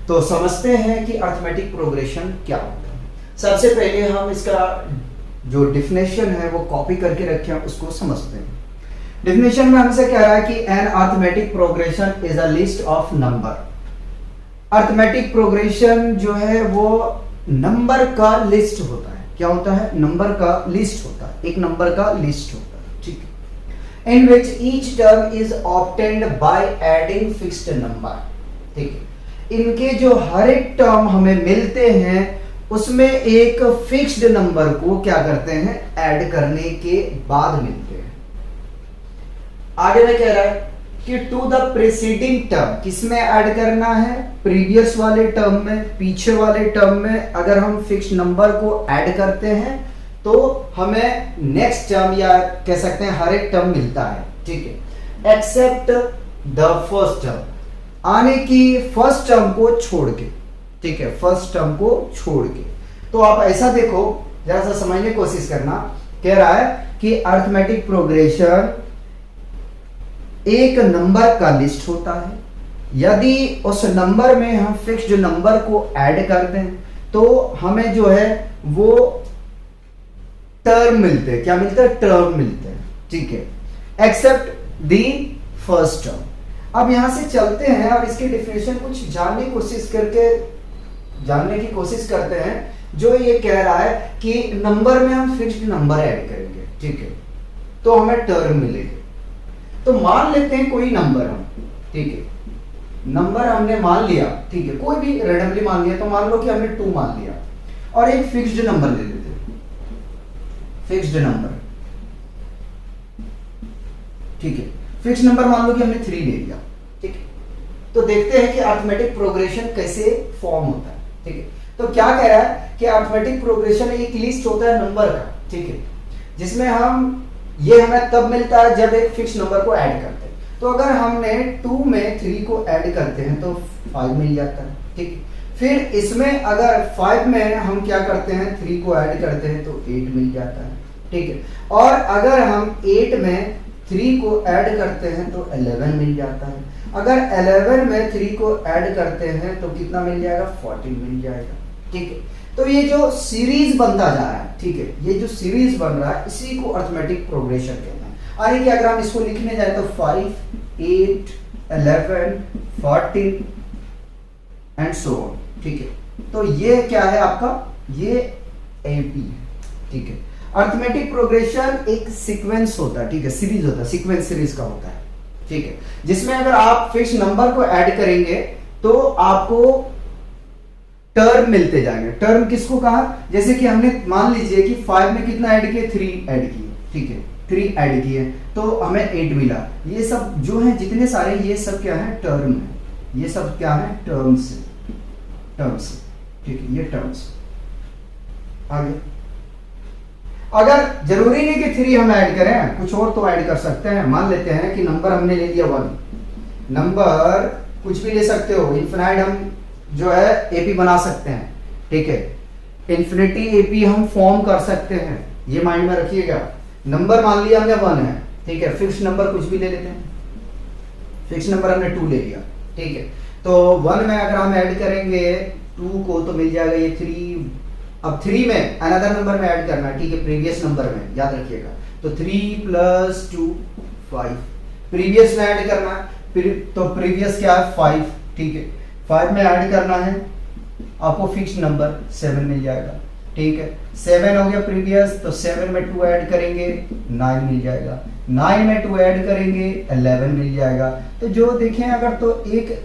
तो समझते हैं कि अरिथमेटिक प्रोग्रेशन क्या होता है। सबसे पहले हम इसका जो डिफिनेशन है वो कॉपी करके रखे हैं, उसको समझते हैं। डिफिनेशन में हमसे कह रहा है कि an arithmetic progression is a list of number. Arithmetic progression जो है वो नंबर का लिस्ट होता है। क्या होता है? नंबर का लिस्ट होता है, एक नंबर का लिस्ट होता है, ठीक है। In which each term is obtained by adding fixed number, ठीक है। इनके जो हर एक टर्म हमें मिलते हैं उसमें एक फिक्स्ड नंबर को क्या करते हैं? ऐड करने के बाद मिलते हैं। आगे में कह रहा है कि टू द प्रीसीडिंग टर्म, किसमें ऐड करना है? प्रीवियस वाले टर्म में, पीछे वाले टर्म में अगर हम फिक्स्ड नंबर को ऐड करते हैं तो हमें नेक्स्ट टर्म या कह सकते हैं हर एक टर्म मिलता है, ठीक है, एक्सेप्ट द फर्स्ट टर्म, आने की फर्स्ट टर्म को छोड़ के, ठीक है, फर्स्ट टर्म को छोड़ के। तो आप ऐसा देखो, जरा सा समझने की कोशिश करना। कह रहा है कि अरिथमेटिक प्रोग्रेशन एक नंबर का लिस्ट होता है। यदि उस नंबर में हम फिक्स्ड नंबर को ऐड करते हैं तो हमें जो है वो टर्म मिलते हैं। क्या मिलते हैं? टर्म मिलते हैं, ठीक है, एक्सेप्ट दी फर्स्ट टर्म। अब यहां से चलते हैं और इसकी डेफिनेशन कुछ जानने की कोशिश करते हैं। जो ये कह रहा है कि नंबर में हम फिक्स्ड नंबर ऐड करेंगे, ठीक है, तो हमें टर्म मिलेगी। तो मान लेते हैं कोई नंबर हम, ठीक है, नंबर हमने मान लिया, ठीक है, कोई भी रैंडमली मान लिया। तो मान लो कि हमने 2 मान लिया और एक फिक्स्ड नंबर ले लेते हैं, फिक्स्ड नंबर, ठीक है, फिक्स्ड नंबर मान लो कि हमने 3 ले लिया, ठीक है। तो देखते हैं कि अरिथमेटिक प्रोग्रेशन कैसे फॉर्म होता है, ठीक है। तो क्या कह रहा है कि अरिथमेटिक प्रोग्रेशन एक लिस्ट होता है नंबर का, ठीक है, जिसमें ये हमें तब मिलता है जब एक फिक्स नंबर को ऐड करते हैं। तो अगर हमने 2 में 3 को ऐड करते हैं तो 5 मिल जाता है, ठीक है। फिर इसमें अगर 5 में हम क्या करते हैं? 3 को ऐड करते हैं तो 8 मिल जाता है, ठीक है। और अगर हम 8 में 3 को ऐड करते हैं तो 11 मिल जाता है। अगर 11 में 3 को ऐड करते हैं तो कितना मिल जाएगा? 14 मिल जाएगा, ठीक है। तो ये जो सीरीज बनता जा रहा है, ठीक है, ये जो सीरीज बन रहा है इसी को अरिथमेटिक प्रोग्रेशन कहते हैं। आगे कि अगर हम इसको लिखने जाए तो 5, 8, 11, 14 एंड सो ऑन, ठीक है। तो ये क्या है आपका? ये एपी है, ठीक है। अरिथमेटिक प्रोग्रेशन एक सीक्वेंस होता है, ठीक है, सीरीज होता है, सीक्वेंस सीरीज का होता है, ठीक है, जिसमें अगर आप फिक्स नंबर को ऐड करेंगे तो आपको टर्म मिलते जाएंगे। टर्म किसको कहा? जैसे कि हमने मान लीजिए कि 5 में कितना ऐड किए? 3 ऐड किए, ठीक है, 3 ऐड किए तो हमें 8 मिला। ये सब जो है जितने सारे, ये सब क्या है? टर्म है। ये सब क्या है? टर्म्स, टर्म्स, ठीक है, ये टर्म्स। आगे अगर जरूरी नहीं कि 3 हम ऐड करें, कुछ और तो ऐड कर सकते हैं। मान लेते हैं कि नंबर हमने ले लिया 1, नंबर कुछ भी ले सकते हो, इनफिनाइट हम जो है एपी बना सकते हैं, ठीक है, इन्फिनिटी एपी हम फॉर्म कर सकते हैं, ये माइंड में रखिएगा। नंबर मान लिया हमने 1 है, ठीक है, फिक्स नंबर कुछ भी ले लेते हैं, फिक्स नंबर हमने 2 ले लिया, ठीक है। तो 1 में अगर हम ऐड करेंगे 2 को तो मिल जाएगा ये 3। अब 3 में अनदर नंबर में ऐड करना है, ठीक है, प्रीवियस नंबर में, याद रखिएगा। तो 3 + 2 5, प्रीवियस में ऐड करना है, तो प्रीवियस क्या है? 5, ठीक है। 5 में ऐड करना है, आपको फिक्स नंबर 7 मिल जाएगा, ठीक है। 7 हो गया प्रीवियस, तो 7 में 2 ऐड करेंगे 9 मिल जाएगा, 9 में 2 ऐड करेंगे 11 मिल जाएगा। तो जो देखें अगर, तो एक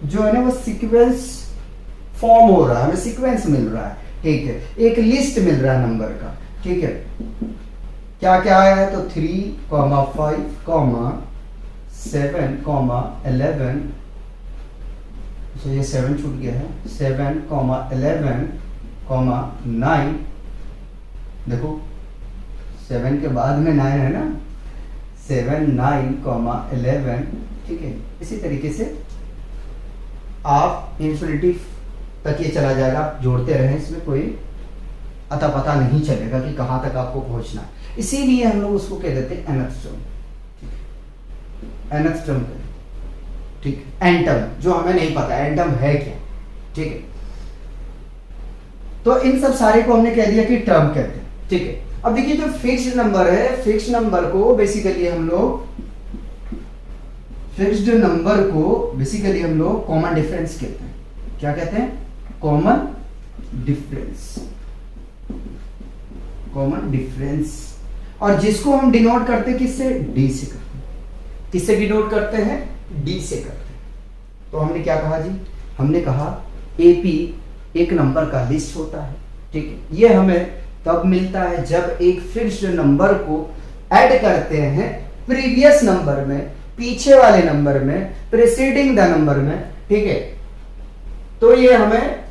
जो है ना वो सीक्वेंस फॉर्म हो रहा है, हमें सीक्वेंस मिल रहा है, ठीक है, एक लिस्ट मिल रहा है नंबर का, ठीक है। क्या क्या आया है? तो 3, 5, 7, 11, तो ये 7 छूट गया है, 7, 11, 9, देखो 7 के बाद में 9 है ना, 7, 9, 11, ठीक है। इसी तरीके से आप इन्फिनिटी तक ये चला जाएगा, आप जोड़ते रहें, इसमें कोई अता पता नहीं चलेगा कि कहाँ तक आपको पहुंचना है। इसीलिए हम लोग उसको कह देते हैं nth टर्म, nth टर्म, ठीक, एन टर्म, जो हमें नहीं पता एन टर्म है क्या, ठीक है। तो इन सब सारे को हमने कह दिया कि टर्म कहते हैं, ठीक है। अब देखिए जो फिक्स्ड नंबर है, फिक्स्ड नंबर को बेसिकली हम लोग कॉमन डिफरेंस कहते हैं। क्या कहते हैं? Common difference. और जिसको हम डिनोट करते हैं किससे? डी से करते हैं। किससे डिनोट करते हैं? डी से करते हैं। तो हमने क्या कहा जी? हमने कहा एपी एक नंबर का लिस्ट होता है, ठीक है। ये हमें तब मिलता है जब एक फिक्स्ड नंबर को ऐड करते हैं प्रीवियस नंबर में, पीछे वाले नंबर में, प्रीसीडिंग द नंबर में, ठीक है। तो ये हमें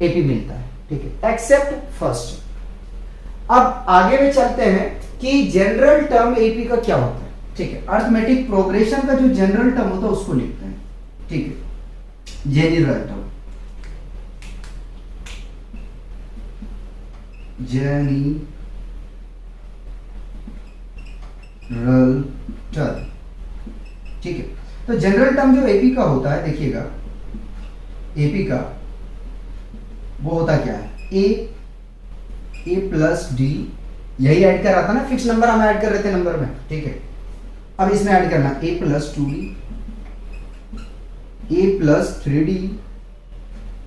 एपी मिलता है, ठीक है, एक्सेप्ट फर्स्ट। अब आगे में चलते हैं कि जनरल टर्म एपी का क्या होता है, ठीक है। अर्थमेटिक प्रोग्रेशन का जो जनरल टर्म होता है उसको लिखते हैं, ठीक है। जनरल टर्म, ठीक है। तो जनरल टर्म जो एपी का होता है, देखिएगा एपी का वो होता क्या है? ए प्लस डी, यही ऐड कर रहा था ना, फिक्स नंबर हम ऐड कर रहे थे नंबर में, ठीक है। अब इसमें ऐड करना ए प्लस 2d, ए प्लस 3d,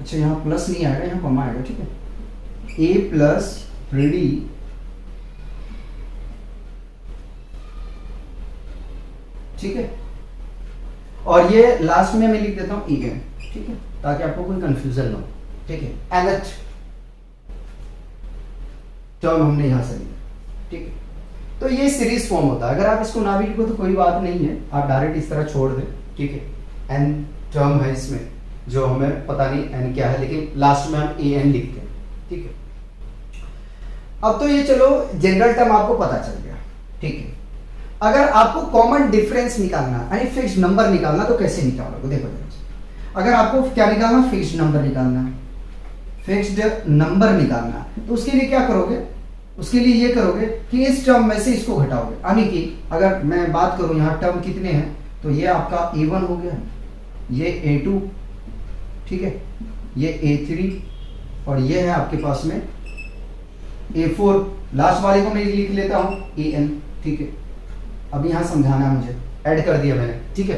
अच्छा यहां प्लस नहीं आएगा, यहां कॉमा आएगा, ठीक है। ए प्लस 3d, ठीक है। और ये लास्ट में मैं लिख देता हूं ई एन, ठीक है, ताकि आपको कोई कंफ्यूजन ना हो, ठीक है। nth टर्म हमने यहां से लिया, ठीक है। तो ये सीरीज फॉर्म होता है। अगर आप इसको ना भी लिखो तो कोई बात नहीं है, आप डायरेक्ट इस तरह छोड़ दें, ठीक है। n टर्म है इसमें, जो हमें पता नहीं n क्या है, लेकिन लास्ट में हम an लिखते हैं, ठीक है। अब तो ये चलो जनरल टर्म आपको पता चल गया, ठीक है। अगर आपको कॉमन डिफरेंस निकालना यानी फिक्स्ड नंबर निकालना, तो कैसे निकालोगे? देखो अगर आपको क्या निकालना? फिक्स्ड नंबर निकालना है, फिक्स्ड नंबर निकालना, तो उसके लिए क्या करोगे? उसके लिए ये करोगे कि इस टर्म में से इसको घटाओगे। यानी कि अगर मैं बात करूं यहाँ टर्म कितने हैं, तो ये आपका a1 हो गया, ये a2, ठीक है, ये a3 और ये है आपके पास में a4। लास्ट वाले को मैं लिख लेता हूं an, ठीक है। अब यहां समझाना है मुझे, ऐड कर दिया मैंने, ठीक है।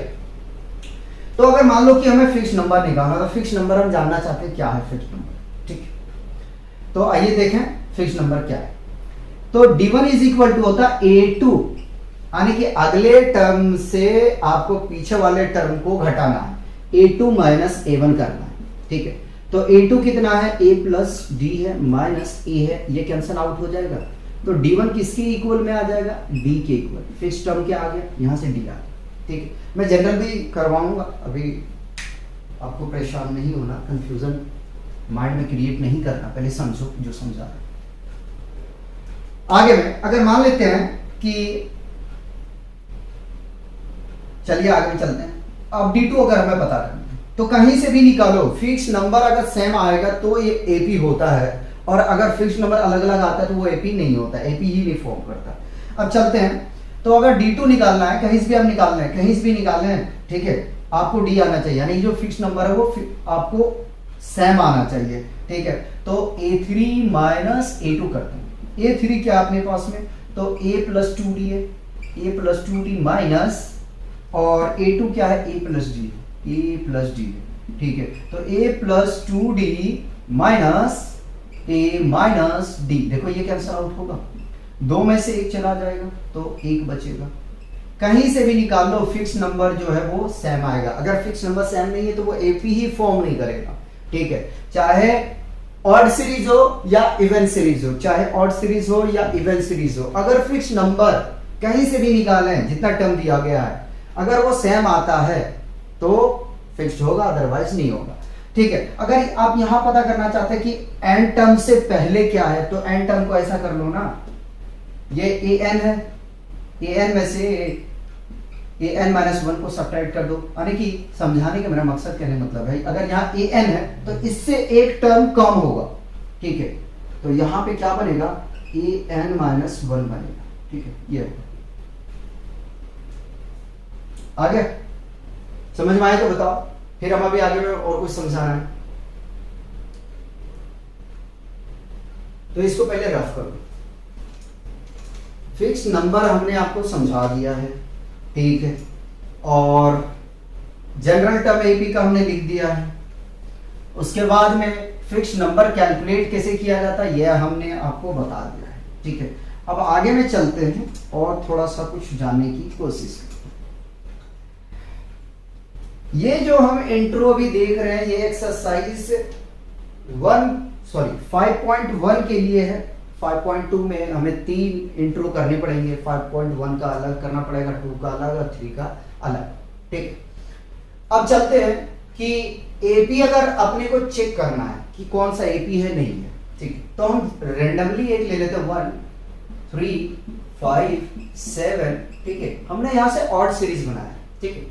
तो अगर मान लो कि हमें फिक्स नंबर निकालना, तो फिक्स नंबर हम जानना चाहते हैं क्या है फिक्स नंबर, ठीक है। तो आइए देखें फिक्स नंबर क्या है। तो d1 इज इक्वल टू होता a2, यानी कि अगले टर्म से आपको पीछे वाले टर्म को घटाना है, a2 माइनस a1 करना है, ठीक है। तो a2 कितना है? a प्लस डी है माइनस a है, ये कैंसल आउट हो जाएगा। तो d1 किसके इक्वल में आ जाएगा? d के इक्वल। फिक्स टर्म क्या आ गया? यहां से d आ गया, ठीक है। मैं जनरल भी करवाऊंगा, अभी आपको परेशान नहीं होना, कंफ्यूजन माइंड में क्रिएट नहीं करना, पहले समझो जो समझा है। आगे में अगर मान लेते हैं कि, चलिए आगे में चलते हैं। अब d2 अगर हमें पता करना है तो कहीं से भी निकालो, फिक्स नंबर अगर सेम आएगा तो ये एपी होता है, और अगर फिक्स नंबर अलग अलग आता है तो वो एपी नहीं होता, एपी ही नहीं फॉर्म करता। अब चलते हैं, तो अगर d2 निकालना है, कहीं से भी हम निकालना है, कहीं से भी निकालना है, ठीक है, आपको d आना चाहिए, यानी जो फिक्स नंबर है वो आपको सेम आना चाहिए, ठीक है। तो a3 माइनस a2 करते हैं। a3 क्या अपने पास में? तो a प्लस 2d है, a प्लस 2d माइनस, और a2 क्या है? a plus d, a plus d, ठीक है। तो a plus 2d minus a minus d, देखो ये कैंसल आउट होगा, दो में से एक चला जाएगा तो एक बचेगा। कहीं से भी निकाल लो, फिक्स नंबर जो है वो सेम आएगा। अगर फिक्स नंबर सेम नहीं है तो वो एपी ही फॉर्म नहीं करेगा, ठीक है। चाहे ऑड सीरीज हो या इवन सीरीज हो, चाहे ऑड सीरीज हो या इवन सीरीज हो, अगर फिक्स नंबर कहीं से भी निकालें, जितना टर्म दिया गया है, अगर वो सेम आता है तो फिक्स्ड होगा, अदरवाइज नहीं होगा, ठीक है। अगर आप यहां पता करना चाहते हैं कि एन टर्म से पहले क्या है, तो एन टर्म को ऐसा कर लो ना, ये an है, an में से an माइनस 1 को सब्ट्रैक्ट कर दो, यानी कि समझाने का मेरा मकसद कहने मतलब है, अगर यहाँ an है तो इससे एक टर्म कम होगा, ठीक है। तो यहाँ पे क्या बनेगा? an माइनस 1 बनेगा, ठीक है। ये आगे समझ में आए तो बताओ। फिर हम अभी आगे में और कुछ समझाना है, तो इसको पहले रफ करो। फिक्स नंबर हमने आपको समझा दिया है, ठीक है, और जनरल टर्म एपी का हमने लिख दिया है। उसके बाद में फिक्स नंबर कैलकुलेट कैसे किया जाता है यह हमने आपको बता दिया है, ठीक है। अब आगे में चलते हैं और थोड़ा सा कुछ जानने की कोशिश करते हैं। ये जो हम इंट्रो भी देख रहे हैं, ये एक्सरसाइज 5.1 के लिए है। 5.2 में हमें 3 इंट्रो करने पड़ेंगे। 5.1 का अलग करना पड़ेगा, 2 का अलग और 3 का अलग, ठीक। अब चलते हैं कि एपी अगर अपने को चेक करना है कि कौन सा एपी है नहीं है, ठीक है, तो हम रेंडमली एक ले लेते हैं 1, 3, 5, 7, ठीक है। हमने यहां से ऑड सीरीज बनाया, ठीक है।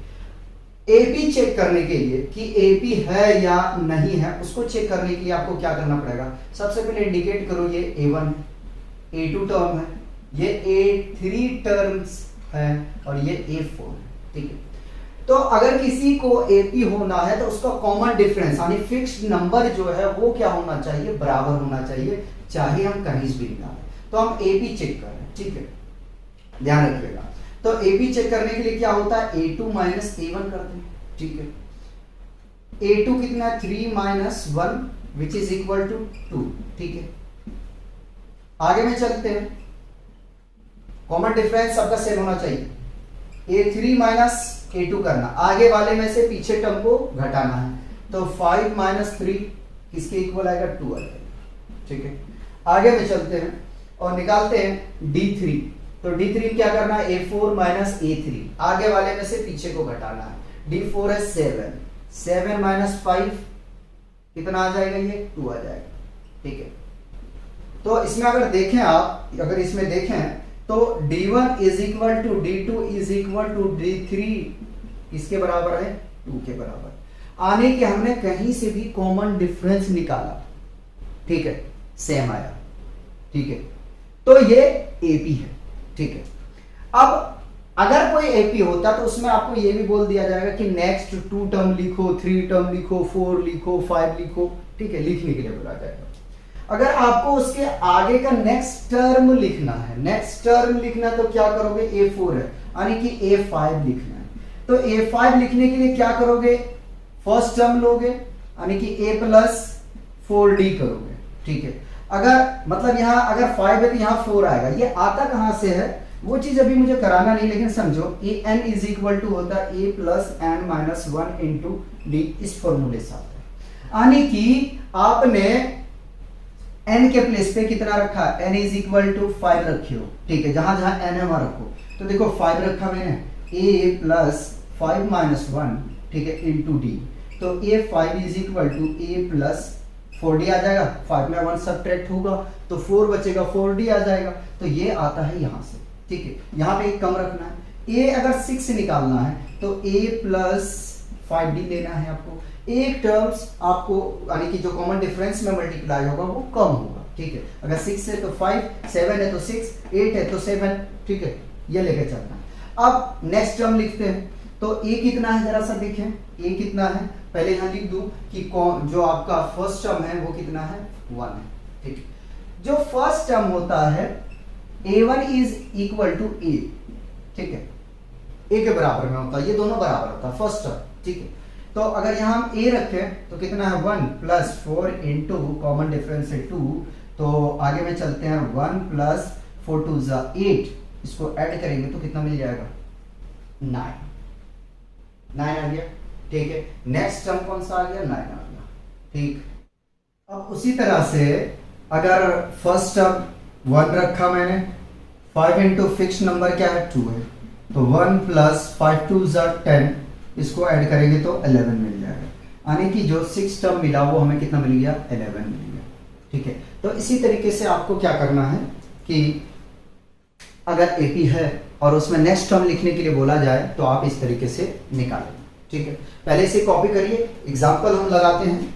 एपी चेक करने के लिए कि एपी है या नहीं है, उसको चेक करने के लिए आपको क्या करना पड़ेगा, सबसे पहले इंडिकेट करो ये A1 है, A2 टर्म है, ये A3 टर्म्स है और ये A4 है, ठीक है। तो अगर किसी को एपी होना है तो उसका कॉमन डिफरेंस यानी फिक्स्ड नंबर जो है वो क्या होना चाहिए, बराबर होना चाहिए, चाहे हम कहीं भी निकालें। तो हम एपी चेक कर रहे हैं, ठीक है, ध्यान रखिएगा। तो एपी चेक करने के लिए क्या होता है, A2 माइनस A1 करते हैं, ठीक है। A2 कितना है, 3 minus 1 which is equal to 2, ठीक है। आगे में चलते हैं, कॉमन डिफरेंस सबका सेम होना चाहिए। A3 माइनस A2 करना, आगे वाले में से पीछे टर्म को घटाना है, तो 5 माइनस 3 किसके इक्वल आएगा, 2 आ जाएगा, ठीक है। आगे में चलते हैं और निकालते हैं D3, तो D3 क्या करना है, A4 माइनस A3, आगे वाले में से पीछे को घटाना है। D4 है 7, 7 माइनस 5 कितना आ जाएगा, ये 2 आ जाएगा, ठीक है। तो इसमें अगर देखें आप, अगर इसमें देखें तो D1 is equal to D2 is equal to D3 इसके बराबर है, 2 के बराबर। आने के हमने कहीं से भी कॉमन डिफरेंस निकाला, ठीक है, सेम आया, ठीक है। तो ये एपी है, ठीक है। अब अगर कोई एपी होता तो उसमें आपको ये भी बोल दिया जाएगा कि नेक्स्ट 2 टर्म लिखो, 3 टर्म लिखो, 4 लिखो, 5 लिखो, ठीक है, लिखने के लिए बोला जाएगा। अगर आपको उसके आगे का नेक्स्ट टर्म लिखना है, नेक्स्ट टर्म लिखना तो क्या करोगे, A4 है यानी कि A5 लिखना है। तो A5 लिखने के लिए क्या करोगे, फर्स्ट टर्म लोगे यानी कि A प्लस 4D करोगे, ठीक है। अगर मतलब यहां अगर 5 है तो यहां 4 आएगा। ये आता कहां से है वो चीज अभी मुझे कराना नहीं, लेकिन समझो n इज इक्वल टू होता है A plus n minus 1 into D, इस फॉर्मूले से आता है। यानी कि आपने n के प्लेस पे कितना रखा, n इज इक्वल टू 5 रखियो, ठीक है, जहां जहां n है वहां रखो। तो देखो 5 रखा मैंने, a प्लस 5 माइनस 1, ठीक है, इंटू डी। तो A5 is equal to A plus 4D आ जाएगा, 5 में 1 सब्ट्रैक्ट होगा तो 4 बचेगा, 4D आ जाएगा। तो ये आता है यहां से, ठीक है। यहां पे एक कम रखना है। a अगर 6 से निकालना है तो a प्लस 5D लेना है आपको। एक टर्म्स आपको यानी कि जो कॉमन डिफरेंस में मल्टीप्लाई होगा वो कम होगा, ठीक है। अगर 6 है तो 5, 7 है तो 6, 8 है तो 7, ठीक है, ये लेके चलना है। अब नेक्स्ट टर्म लिखते हैं, तो a कितना है जरा सा देखें, a कितना है, पहले यहां लिख दूं कि जो आपका फर्स्ट टर्म है वो कितना है, 1 है, ठीक है। जो फर्स्ट टर्म होता है A1 is equal to A, ठीक है, A के बराबर में होता है, ये दोनों बराबर होता है फर्स्ट टर्म, ठीक है। तो अगर यहां हम A रखें तो कितना है, 1 प्लस 4 इंटू कॉमन डिफरेंस है 2, तो आगे में चलते हैं 1 प्लस 4 2 जा 8, इसको ऐड करेंगे तो कितना मिल जाएगा, 9 आ गया, ठीक है। नेक्स्ट टर्म कौन सा आ गया, 9 आ गया, ठीक। अब उसी तरह से अगर फर्स्ट टर्म 1 रखा मैंने, 5 इंटू फिक्स नंबर क्या है, 2 है, तो 1 प्लस 5 2 जा 10, इसको ऐड करेंगे तो 11 मिल जाएगा। यानी कि जो 6 टर्म मिला वो हमें कितना मिल गया, 11 मिल गया, ठीक है। तो इसी तरीके से आपको क्या करना है कि अगर एपी है और उसमें नेक्स्ट टर्म लिखने के लिए बोला जाए तो आप इस तरीके से निकालें, ठीक है। पहले से कॉपी करिए, एग्जाम्पल हम लगाते हैं।